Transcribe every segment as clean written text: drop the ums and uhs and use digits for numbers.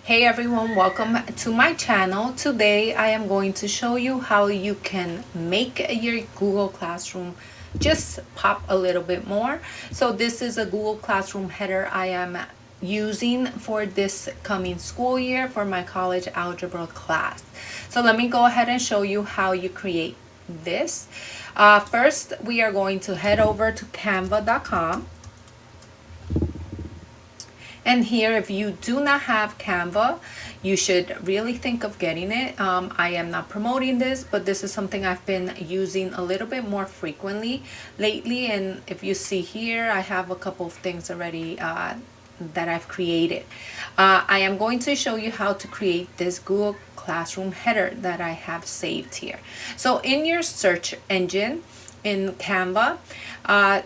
Hey everyone, welcome to my channel. Today I am going to show you how you can make your Google Classroom just pop a little bit more. So this is a Google Classroom header I am using for this coming school year for my college algebra class. So let me go ahead and show you how you create this. First, we are going to head over to canva.com. And here, if you do not have Canva, you should really think of getting it. I am not promoting this, but this is something I've been using a little bit more frequently lately. And if you see here, I have a couple of things already that I've created. I am going to show you how to create this Google Classroom header that I have saved here. So in your search engine, in Canva,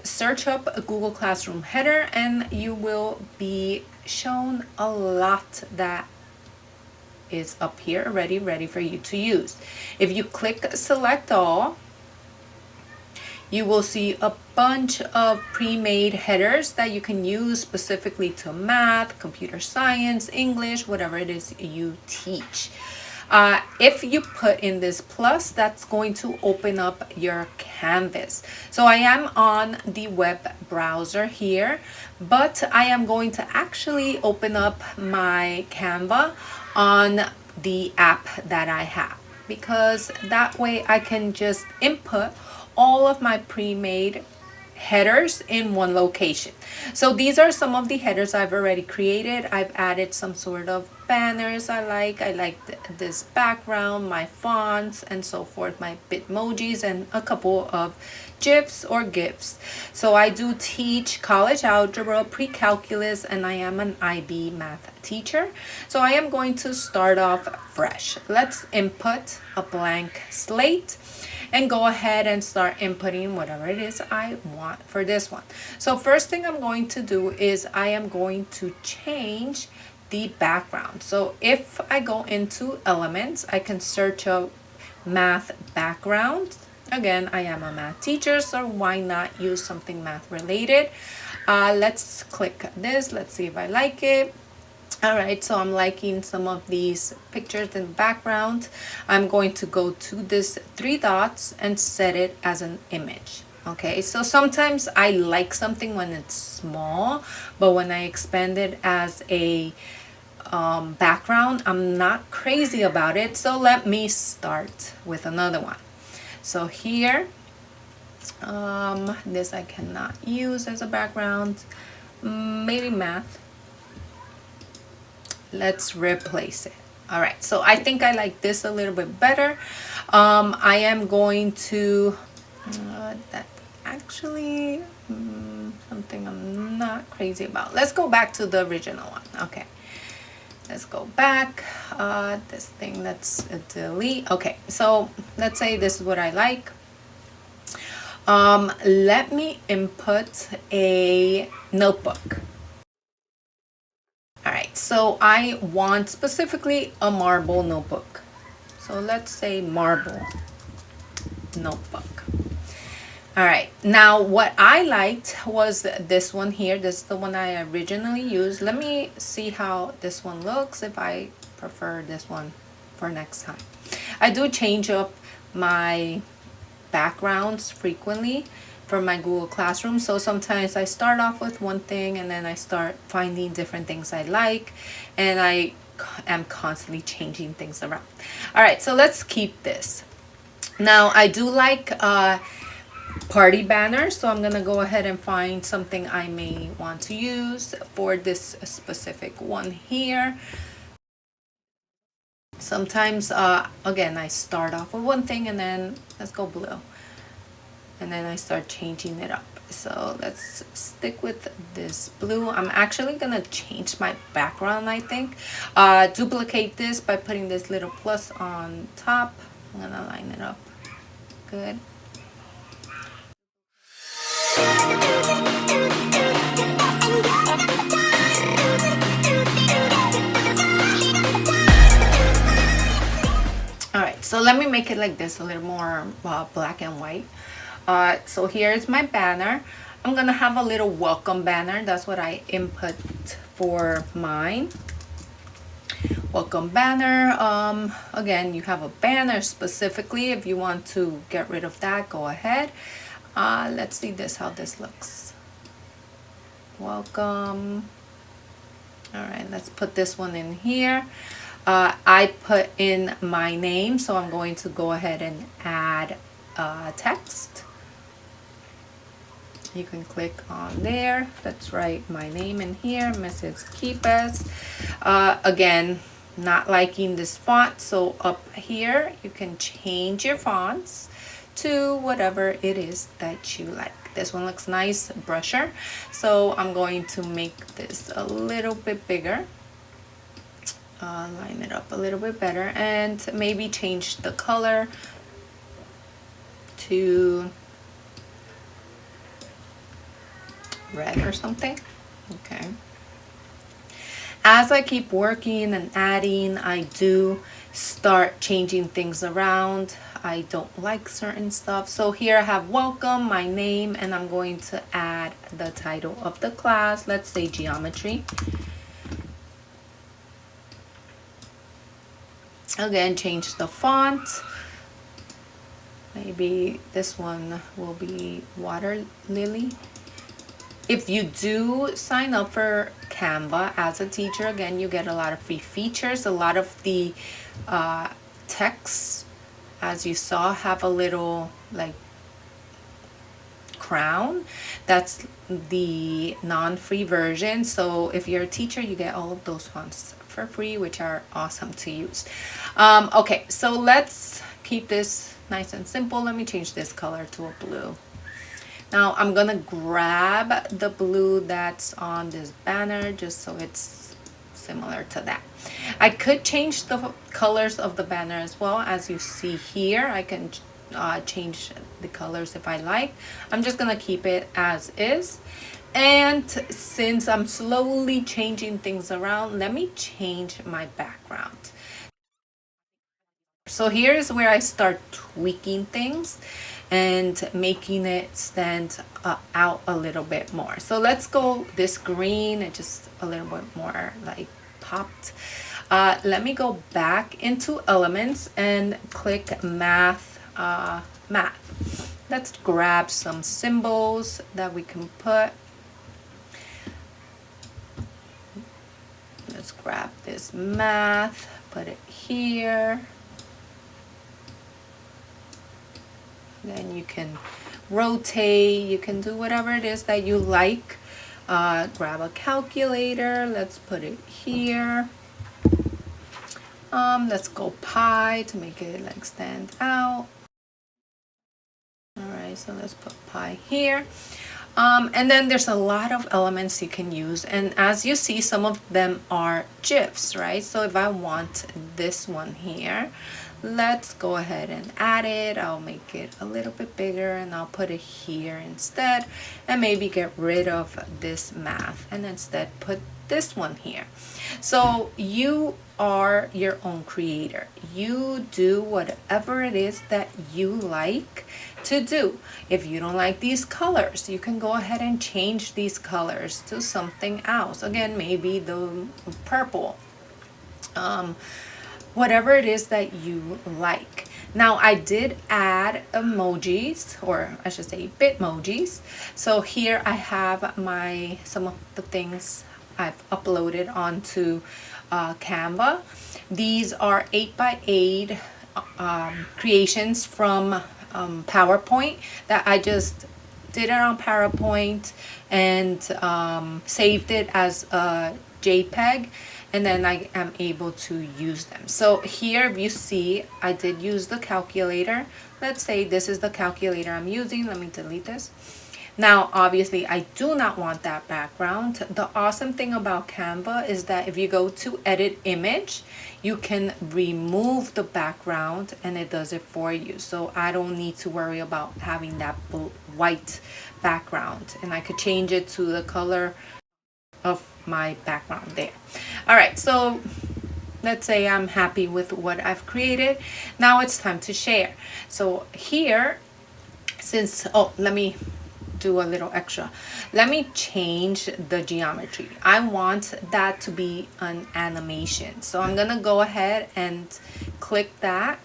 search up a Google Classroom header and you will be shown a lot that is up here already ready for you to use. If you click select all, you will see a bunch of pre-made headers that you can use specifically to math, computer science, English, whatever it is you teach. If you put in this plus, that's going to open up your canvas. So I am on the web browser here, but I am going to actually open up my Canva on the app that I have, because that way I can just input all of my pre-made headers in one location. So these are some of the headers I've already created. I've added some sort of banners I like this background, my fonts and so forth, my Bitmojis, and a couple of GIFs or GIFs. So I do teach college algebra, pre-calculus, and I am an IB math teacher. So I am going to start off fresh. Let's input a blank slate and go ahead and start inputting whatever it is I want for this one. So first thing I'm going to do is I am going to change the background. So if I go into elements, I can search up math background. Again, I am a math teacher, so why not use something math related? Let's click this. Let's see if I like it. All right, so I'm liking some of these pictures in the background. I'm going to go to this three dots and set it as an image. Okay, so sometimes I like something when it's small, but when I expand it as a background, I'm not crazy about it. So let me start with another one. So here, this I cannot use as a background. Maybe math. Let's replace it. All right, so I think I like this a little bit better. I am going to that actually something I'm not crazy about. Let's go back to the original one. Okay, let's go back. This thing, let's delete. Okay, so let's say this is what I like. Let me input a notebook. All right, so I want specifically a marble notebook. So let's say marble notebook. All right, now what I liked was this one here. This is the one I originally used. Let me see how this one looks, if I prefer this one for next time. I do change up my backgrounds frequently for my Google Classroom. So sometimes I start off with one thing and then I start finding different things I like, and I am constantly changing things around. All right, so let's keep this. Now I do like party banners, so I'm gonna go ahead and find something I may want to use for this specific one here. Sometimes again, I start off with one thing and then let's go blue, and then I start changing it up. So let's stick with this blue. I'm actually gonna change my background, I think. Duplicate this by putting this little plus on top. I'm gonna line it up. Good. All right, so let me make it like this, a little more black and white. So here's my banner. I'm gonna have a little welcome banner. That's what I input for mine. welcome banner. Again, you have a banner specifically. If you want to get rid of that, go ahead. Let's see this, how this looks. Welcome. All right, let's put this one in here. I put in my name, so I'm going to go ahead and add text. You can click on there. Let's write my name in here, Mrs. Kipes. Again, not liking this font, so up here you can change your fonts to whatever it is that you like. This one looks nice, brusher, so I'm going to make this a little bit bigger. Line it up a little bit better, and maybe change the color to red or something. Okay. As I keep working and adding, I do start changing things around. I don't like certain stuff. So here I have welcome, my name, and I'm going to add the title of the class. Let's say geometry. Again, change the font. Maybe this one will be Water Lily. If you do sign up for Canva as a teacher, again, you get a lot of free features. A lot of the texts, as you saw, have a little like crown. That's the non-free version. So if you're a teacher, you get all of those fonts for free, which are awesome to use. Okay, so let's keep this nice and simple. Let me change this color to a blue. Now I'm gonna grab the blue that's on this banner just so it's similar to that. I could change the colors of the banner as well. As you see here, I can change the colors if I like. I'm just gonna keep it as is. And since I'm slowly changing things around, let me change my background. So here's where I start tweaking things and making it stand out a little bit more. So let's go this green and just a little bit more like popped. Let me go back into elements and click math. Let's grab some symbols that we can put. Let's grab this math, put it here. Then you can rotate, you can do whatever it is that you like. Grab a calculator, let's put it here. Let's go pi to make it like stand out. All right, so let's put pi here. And then there's a lot of elements you can use, and as you see, some of them are GIFs, right? So if I want this one here, let's go ahead and add it. I'll make it a little bit bigger and I'll put it here instead, and maybe get rid of this math and instead put this one here. So you are your own creator. You do whatever it is that you like to do. If you don't like these colors, you can go ahead and change these colors to something else. Again, maybe the purple. Whatever it is that you like. Now I did add emojis, or I should say Bitmojis. So here I have some of the things I've uploaded onto Canva. These are 8x8 creations from PowerPoint that I just did it on PowerPoint and saved it as a JPEG, and then I am able to use them. So here, if you see, I did use the calculator. Let's say this is the calculator I'm using. Let me delete this. Now, obviously, I do not want that background. The awesome thing about Canva is that if you go to edit image, you can remove the background and it does it for you. So I don't need to worry about having that white background, and I could change it to the color of my background there. All right, so let's say I'm happy with what I've created. Now it's time to share. So here, since, let me do a little extra. Let me change the geometry. I want that to be an animation. So I'm gonna go ahead and click that,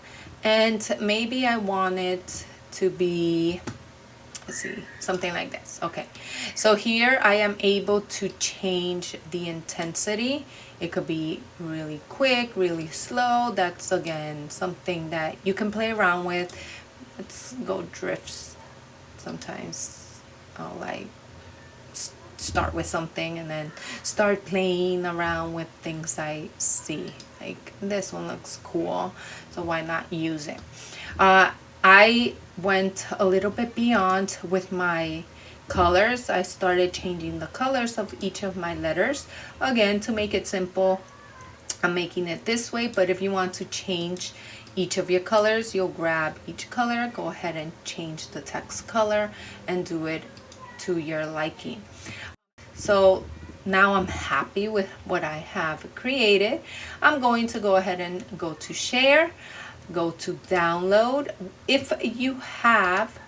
and maybe I want it to be, let's see, something like this. Okay, so here I am able to change the intensity. It could be really quick, really slow. That's again something that you can play around with. Let's go drifts. Sometimes I'll like start with something and then start playing around with things I see. Like this one looks cool, so why not use it? I went a little bit beyond with my colors. I started changing the colors of each of my letters. Again, to make it simple, I'm making it this way, but if you want to change each of your colors, you'll grab each color, go ahead and change the text color and do it to your liking. So now I'm happy with what I have created. I'm going to go ahead and go to share, go to download. If you have,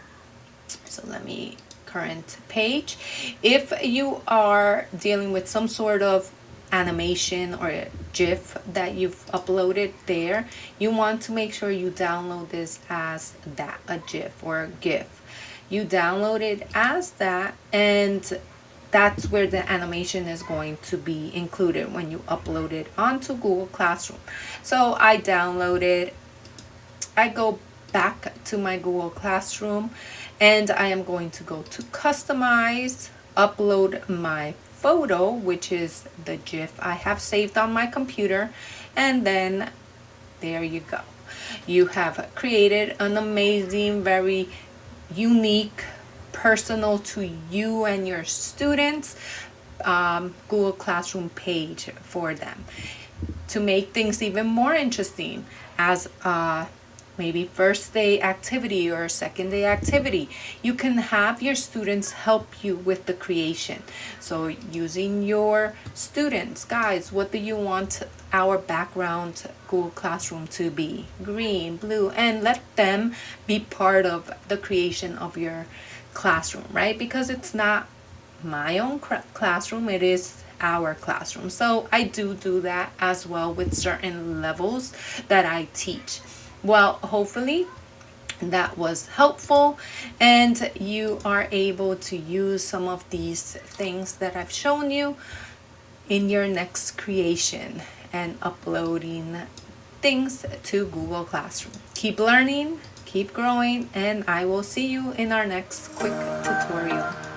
so let me, current page. If you are dealing with some sort of animation or a GIF that you've uploaded there, you want to make sure you download this as that, a GIF or a GIF. You download it as that, and that's where the animation is going to be included when you upload it onto Google Classroom. So I downloaded, I go back to my Google Classroom, and I am going to go to customize, upload my photo, which is the GIF I have saved on my computer, and then there you go. You have created an amazing, very unique, personal to you and your students Google Classroom page for them. To make things even more interesting, as maybe first day activity or second day activity, you can have your students help you with the creation. So using your students, guys, what do you want our background Google Classroom to be? Green, blue, and let them be part of the creation of your classroom, right? Because it's not my own classroom, it is our classroom. So I do that as well with certain levels that I teach. Well, hopefully that was helpful and you are able to use some of these things that I've shown you in your next creation and uploading things to Google Classroom. Keep learning, keep growing, and I will see you in our next quick tutorial.